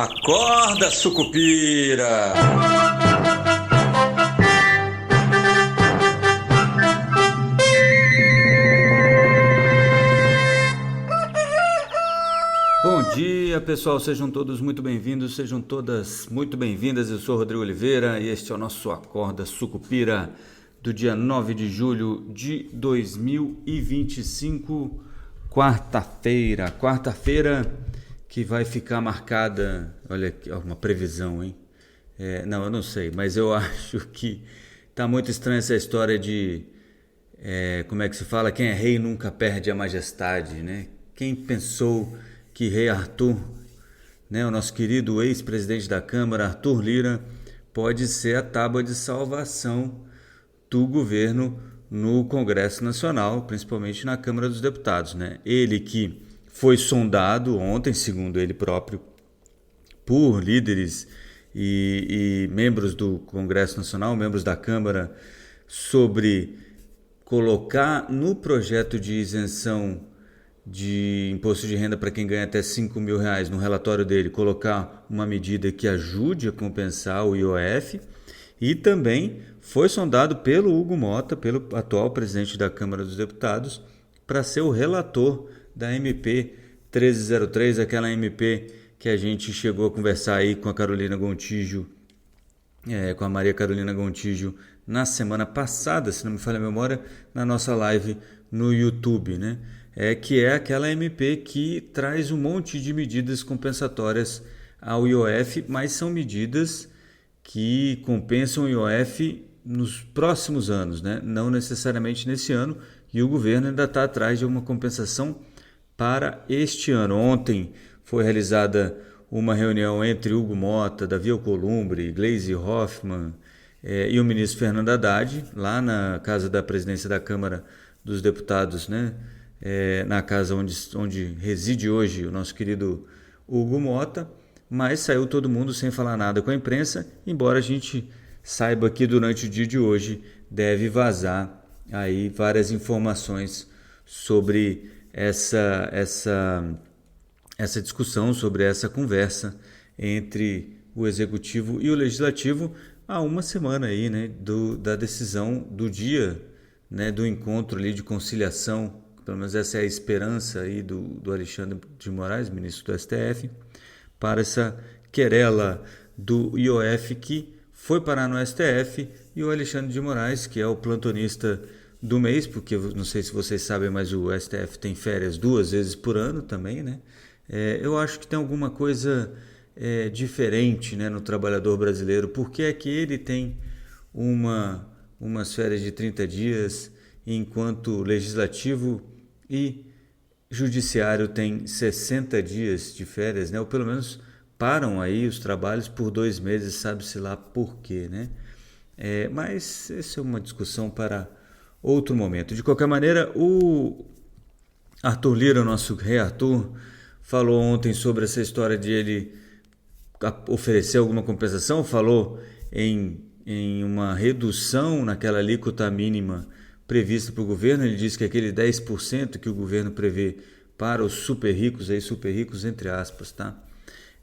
Acorda, sucupira! Bom dia, pessoal, sejam todos muito bem-vindos, sejam todas muito bem-vindas. Eu sou Rodrigo Oliveira e este é o nosso Acorda Sucupira do dia 9 de julho de 2025, quarta-feira que vai ficar marcada, olha aqui, uma previsão, hein? Não, eu não sei, mas eu acho que tá muito estranha essa história de, como é que se fala, quem é rei nunca perde a majestade, né? Quem pensou que Rei Arthur, né, o nosso querido ex-presidente da Câmara, Arthur Lira, pode ser a tábua de salvação do governo no Congresso Nacional, principalmente na Câmara dos Deputados, né? Ele que foi sondado ontem, segundo ele próprio, por líderes e membros do Congresso Nacional, membros da Câmara, sobre colocar no projeto de isenção de imposto de renda para quem ganha até R$5.000, no relatório dele, colocar uma medida que ajude a compensar o IOF, e também foi sondado pelo Hugo Mota, pelo atual presidente da Câmara dos Deputados, para ser o relator da MP 1303, aquela MP que a gente chegou a conversar aí com a Carolina Gontijo, com a Maria Carolina Gontijo, na semana passada, se não me falha a memória, na nossa live no YouTube, né? Que é aquela MP que traz um monte de medidas compensatórias ao IOF, mas são medidas que compensam o IOF nos próximos anos, né? Não necessariamente nesse ano, e o governo ainda está atrás de uma compensação para este ano. Ontem foi realizada uma reunião entre Hugo Mota, Davi Alcolumbre, Gleisi Hoffmann e o ministro Fernando Haddad, lá na casa da presidência da Câmara dos Deputados, né? Na casa onde reside hoje o nosso querido Hugo Mota, mas saiu todo mundo sem falar nada com a imprensa, embora a gente saiba que durante o dia de hoje deve vazar aí várias informações sobre essa discussão, sobre essa conversa entre o Executivo e o Legislativo, há uma semana aí, né, da decisão do dia, né, do encontro ali de conciliação. Pelo menos essa é a esperança aí do Alexandre de Moraes, ministro do STF, para essa querela do IOF que foi parar no STF, e o Alexandre de Moraes, que é o plantonista do mês, porque não sei se vocês sabem, mas o STF tem férias 2 vezes por ano também, né? Eu acho que tem alguma coisa diferente, né, no trabalhador brasileiro. Por que é que ele tem umas férias de 30 dias, enquanto legislativo e judiciário tem 60 dias de férias, né? Ou pelo menos param aí os trabalhos por 2 meses, sabe-se lá por quê, né? Mas essa é uma discussão para outro momento. De qualquer maneira, o Arthur Lira, o nosso rei Arthur, falou ontem sobre essa história de ele oferecer alguma compensação, falou em uma redução naquela alíquota mínima prevista para o governo. Ele disse que aquele 10% que o governo prevê para os super ricos entre aspas, tá?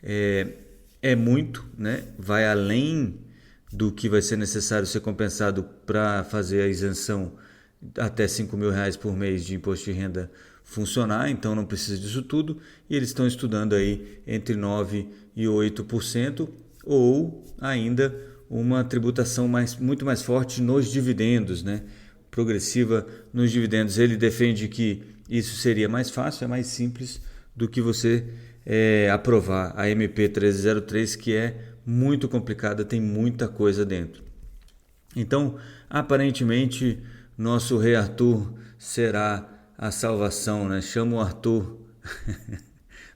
É muito, né? Vai além do que vai ser necessário ser compensado para fazer a isenção até R$5.000 por mês de imposto de renda funcionar, então não precisa disso tudo, e eles estão estudando aí entre 9% e 8%, ou ainda uma tributação muito mais forte nos dividendos, né? Progressiva nos dividendos. Ele defende que isso seria mais fácil, é mais simples do que você aprovar a MP 1303, que é muito complicada, tem muita coisa dentro. Então, aparentemente, nosso rei Arthur será a salvação, né? Chama o Arthur.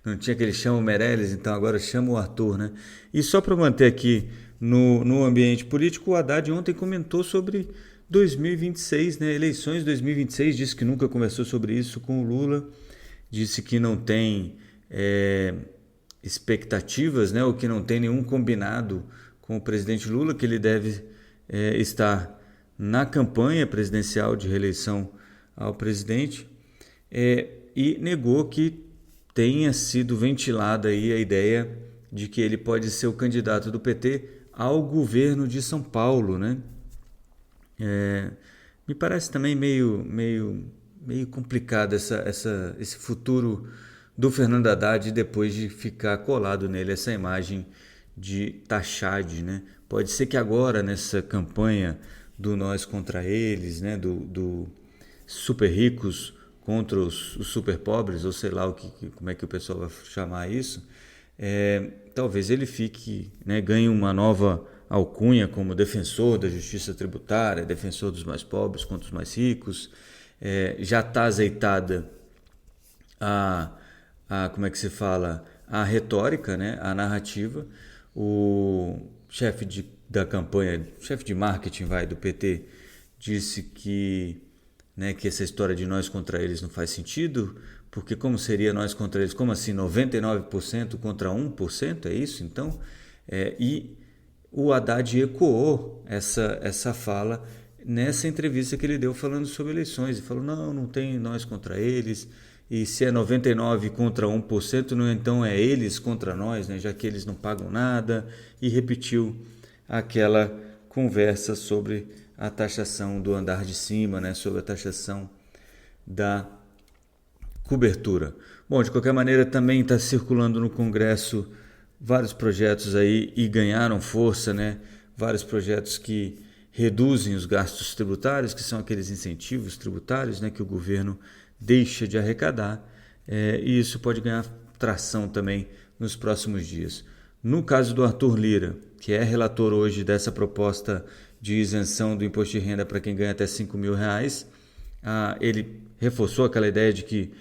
Não tinha aquele chama o Meirelles, então agora chama o Arthur, né? E só para manter aqui no ambiente político, o Haddad ontem comentou sobre 2026, né? Eleições 2026, disse que nunca conversou sobre isso com o Lula, disse que não tem expectativas, né? Ou que não tem nenhum combinado com o presidente Lula, que ele deve estar na campanha presidencial de reeleição ao presidente, e negou que tenha sido ventilada aí a ideia de que ele pode ser o candidato do PT ao governo de São Paulo, né? Me parece também meio complicado esse futuro do Fernando Haddad depois de ficar colado nele essa imagem de taxade, né? Pode ser que agora nessa campanha do nós contra eles, né? Do super ricos contra os super pobres, ou sei lá como é que o pessoal vai chamar isso, talvez ele fique, né, ganhe uma nova alcunha como defensor da justiça tributária, defensor dos mais pobres contra os mais ricos. Já está azeitada como é que se fala, a retórica, né, a narrativa. O chefe da campanha, chefe de marketing do PT, disse que, né, que essa história de nós contra eles não faz sentido, porque como seria nós contra eles? Como assim, 99% contra 1%? É isso então? E o Haddad ecoou essa fala nessa entrevista que ele deu falando sobre eleições. Ele falou, não tem nós contra eles, e se é 99% contra 1%, não, então é eles contra nós, né, já que eles não pagam nada, e repetiu aquela conversa sobre a taxação do andar de cima, né, sobre a taxação da cobertura. Bom, de qualquer maneira, também está circulando no Congresso vários projetos aí e ganharam força, né? Vários projetos que reduzem os gastos tributários, que são aqueles incentivos tributários, né, que o governo deixa de arrecadar, e isso pode ganhar tração também nos próximos dias. No caso do Arthur Lira, que é relator hoje dessa proposta de isenção do imposto de renda para quem ganha até R$5.000, ele reforçou aquela ideia de que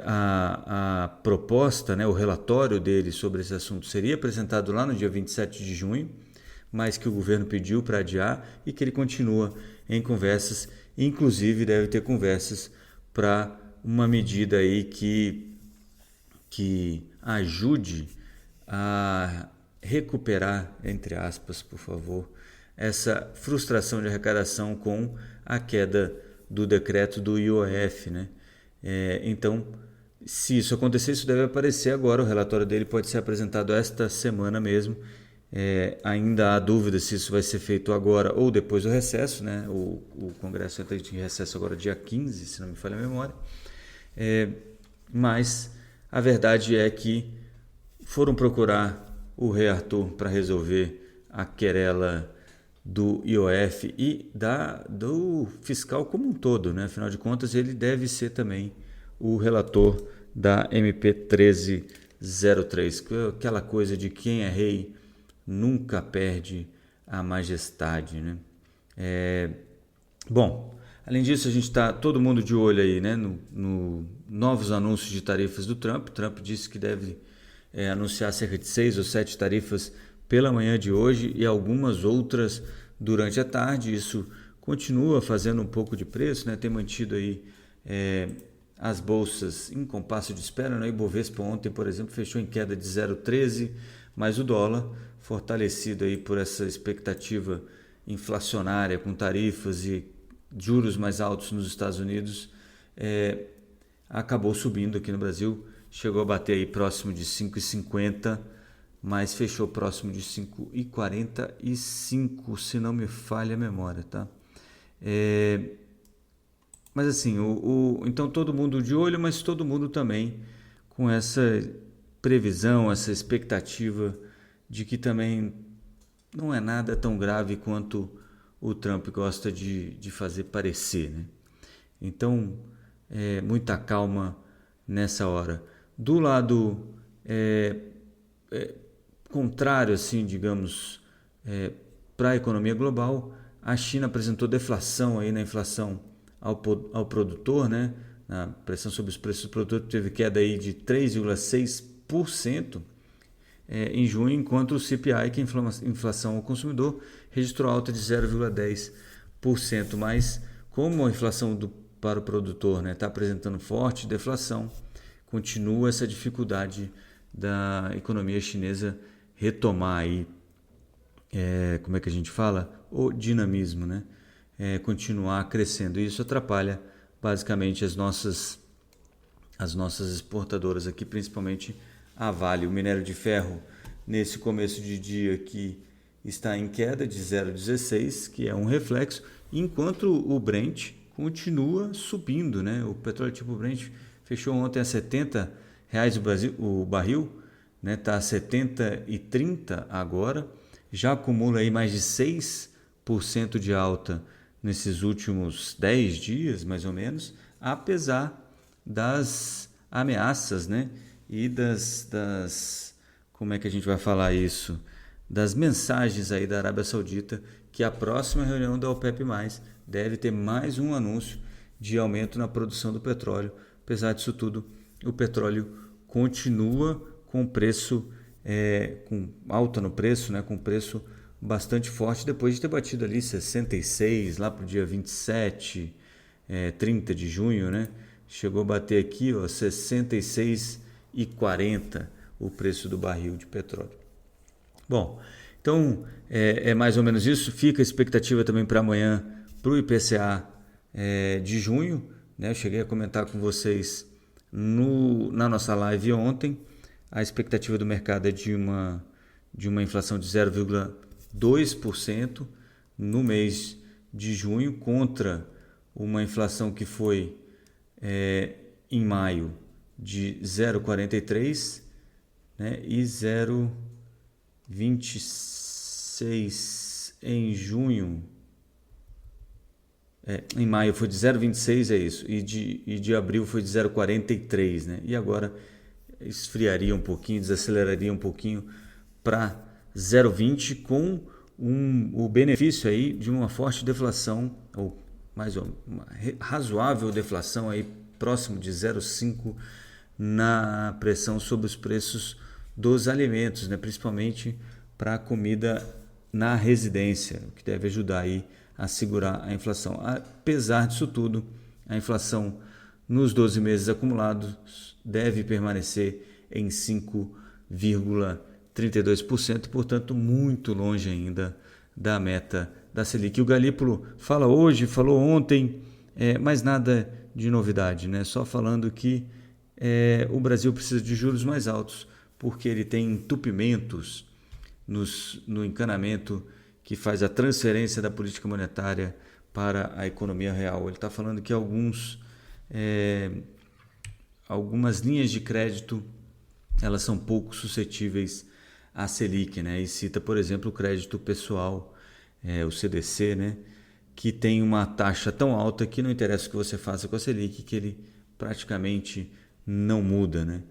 a proposta, né, o relatório dele sobre esse assunto seria apresentado lá no dia 27 de junho, mas que o governo pediu para adiar e que ele continua em conversas, inclusive deve ter conversas para uma medida aí que ajude a recuperar, entre aspas, por favor, essa frustração de arrecadação com a queda do decreto do IOF, né? Então, se isso acontecer, isso deve aparecer agora. O relatório dele pode ser apresentado esta semana mesmo. Ainda há dúvida se isso vai ser feito agora ou depois do recesso, né? O Congresso entra em recesso agora dia 15, se não me falha a memória. Mas a verdade é que foram procurar o rei Arthur para resolver a querela do IOF e do fiscal como um todo, né? Afinal de contas, ele deve ser também o relator da MP 1303, aquela coisa de quem é rei nunca perde a majestade, né? Bom, além disso, a gente está todo mundo de olho aí, né, no novos anúncios de tarifas do Trump. Trump disse que deve anunciar cerca de 6 ou 7 tarifas pela manhã de hoje e algumas outras durante a tarde. Isso continua fazendo um pouco de preço, né? Tem mantido aí as bolsas em compasso de espera, né? O Ibovespa ontem, por exemplo, fechou em queda de 0,13, mas o dólar, fortalecido aí por essa expectativa inflacionária com tarifas e juros mais altos nos Estados Unidos, acabou subindo aqui no Brasil, chegou a bater aí próximo de 5,50, mas fechou próximo de 5,45, se não me falha a memória, tá? Mas assim, então todo mundo de olho, mas todo mundo também com essa previsão, essa expectativa de que também não é nada tão grave quanto o Trump gosta de fazer parecer, né? Então, muita calma nessa hora. Do lado contrário, assim, digamos, para a economia global, a China apresentou deflação aí na inflação ao produtor, né? A pressão sobre os preços do produtor teve queda aí de 3,6% em junho, enquanto o CPI, que é a inflação ao consumidor, registrou alta de 0,10%. Mas como a inflação para o produtor está apresentando forte deflação, continua essa dificuldade da economia chinesa retomar aí, como é que a gente fala? O dinamismo, né? Continuar crescendo. E isso atrapalha basicamente as nossas exportadoras aqui, principalmente a Vale. O minério de ferro nesse começo de dia que está em queda de 0,16, que é um reflexo, enquanto o Brent continua subindo, né? O petróleo tipo Brent fechou ontem a R$ 70 o barril, né? Tá a 70,30 agora, já acumula aí mais de 6% de alta nesses últimos 10 dias, mais ou menos, apesar das ameaças, né? E como é que a gente vai falar isso? Das mensagens aí da Arábia Saudita, que a próxima reunião da OPEP+, deve ter mais um anúncio de aumento na produção do petróleo. Apesar disso tudo, o petróleo continua com preço, com alta no preço, né? Com preço bastante forte, depois de ter batido ali 66, lá para o dia 27, 30 de junho, né? Chegou a bater aqui, ó, 66,40 o preço do barril de petróleo. Bom, então é mais ou menos isso. Fica a expectativa também para amanhã para o IPCA de junho, né? Eu cheguei a comentar com vocês na nossa live ontem. A expectativa do mercado é de uma inflação de 0,2% no mês de junho, contra uma inflação que foi em maio de 0,43%, né, e 0,26 em junho. Em maio foi de 0,26, é isso, e de abril foi de 0,43, né? E agora esfriaria um pouquinho, desaceleraria um pouquinho para 0,20, com o benefício aí de uma forte deflação, ou mais uma razoável deflação aí próximo de 0,5 na pressão sobre os preços dos alimentos, né? Principalmente para a comida na residência, o que deve ajudar aí a segurar a inflação. Apesar disso tudo, a inflação nos 12 meses acumulados deve permanecer em 5,32%, portanto muito longe ainda da meta da Selic. O Galípolo fala hoje, falou ontem, mas nada de novidade, né? Só falando que o Brasil precisa de juros mais altos, porque ele tem entupimentos no encanamento que faz a transferência da política monetária para a economia real. Ele está falando que algumas linhas de crédito elas são pouco suscetíveis à Selic, né? E cita, por exemplo, o crédito pessoal, o CDC, né? Que tem uma taxa tão alta que não interessa o que você faça com a Selic, que ele praticamente não muda, né?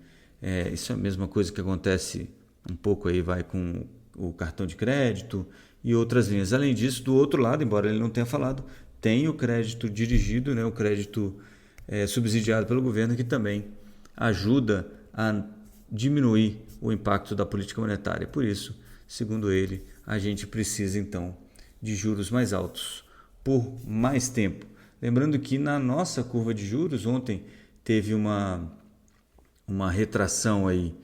Isso é a mesma coisa que acontece um pouco aí com o cartão de crédito e outras linhas. Além disso, do outro lado, embora ele não tenha falado, tem o crédito dirigido, né? O crédito subsidiado pelo governo, que também ajuda a diminuir o impacto da política monetária. Por isso, segundo ele, a gente precisa então de juros mais altos por mais tempo. Lembrando que na nossa curva de juros ontem teve uma retração aí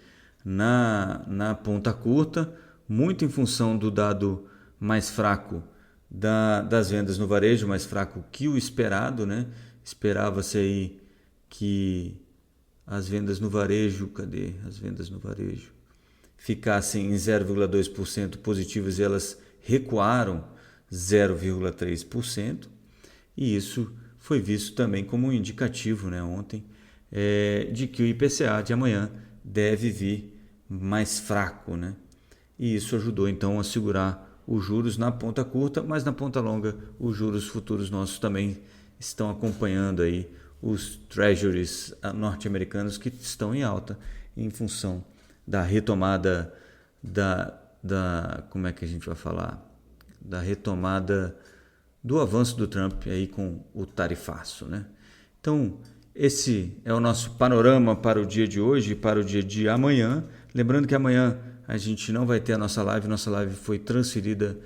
na ponta curta, muito em função do dado mais fraco das vendas no varejo, mais fraco que o esperado, né? Esperava-se aí que as vendas no varejo, cadê as vendas no varejo? Ficassem em 0,2% positivas, e elas recuaram 0,3%, e isso foi visto também como um indicativo, né, ontem, de que o IPCA de amanhã deve vir mais fraco, né? E isso ajudou então a segurar os juros na ponta curta, mas na ponta longa os juros futuros nossos também estão acompanhando aí os treasuries norte-americanos, que estão em alta em função da retomada como é que a gente vai falar? Da retomada do avanço do Trump aí com o tarifaço, né? Então, esse é o nosso panorama para o dia de hoje e para o dia de amanhã. Lembrando que amanhã a gente não vai ter a nossa live foi transferida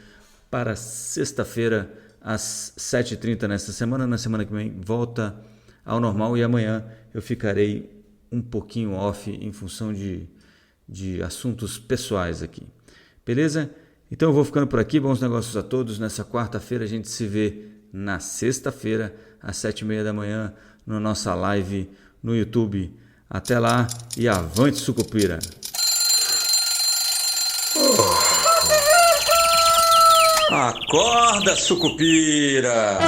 para sexta-feira às 7h30 nesta semana. Na semana que vem volta ao normal, e amanhã eu ficarei um pouquinho off em função de assuntos pessoais aqui. Beleza? Então eu vou ficando por aqui. Bons negócios a todos. Nessa quarta-feira a gente se vê na sexta-feira às 7h30 da manhã na nossa live no YouTube. Até lá e avante Sucupira! Acorda, sucupira!